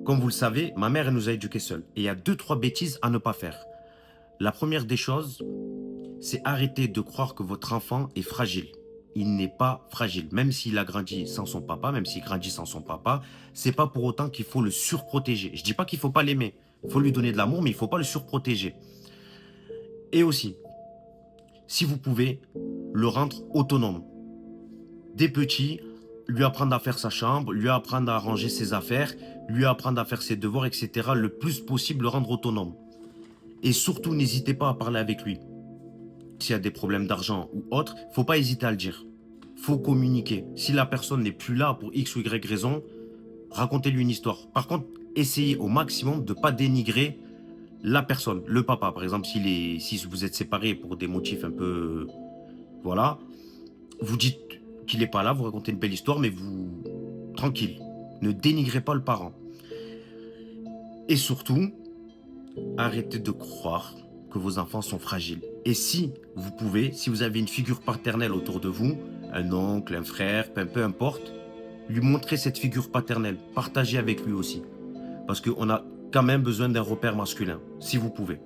Comme vous le savez, ma mère, elle nous a éduqués seuls. Et il y a deux, trois bêtises à ne pas faire. La première des choses, c'est arrêter de croire que votre enfant est fragile. Il n'est pas fragile. Même s'il a grandi sans son papa, même s'il grandit sans son papa, c'est pas pour autant qu'il faut le surprotéger. Je dis pas qu'il faut pas l'aimer. Il faut lui donner de l'amour, mais il faut pas le surprotéger. Et aussi, si vous pouvez, le rendre autonome. Dès petit, lui apprendre à faire sa chambre, lui apprendre à ranger ses affaires, lui apprendre à faire ses devoirs, etc. Le plus possible, le rendre autonome. Et surtout, n'hésitez pas à parler avec lui. S'il y a des problèmes d'argent ou autre, faut pas hésiter à le dire. Faut communiquer. Si la personne n'est plus là pour X ou Y raison, racontez-lui une histoire. Par contre, essayez au maximum de ne pas dénigrer la personne, le papa. Par exemple, si vous êtes séparés pour des motifs un peu... Voilà, vous dites qu'il n'est pas là, vous racontez une belle histoire, mais vous... Tranquille. Ne dénigrez pas le parent. Et surtout, arrêtez de croire que vos enfants sont fragiles. Et si vous pouvez, si vous avez une figure paternelle autour de vous, un oncle, un frère, peu importe, lui montrer cette figure paternelle. Partagez avec lui aussi. Parce qu'on a quand même besoin d'un repère masculin, si vous pouvez.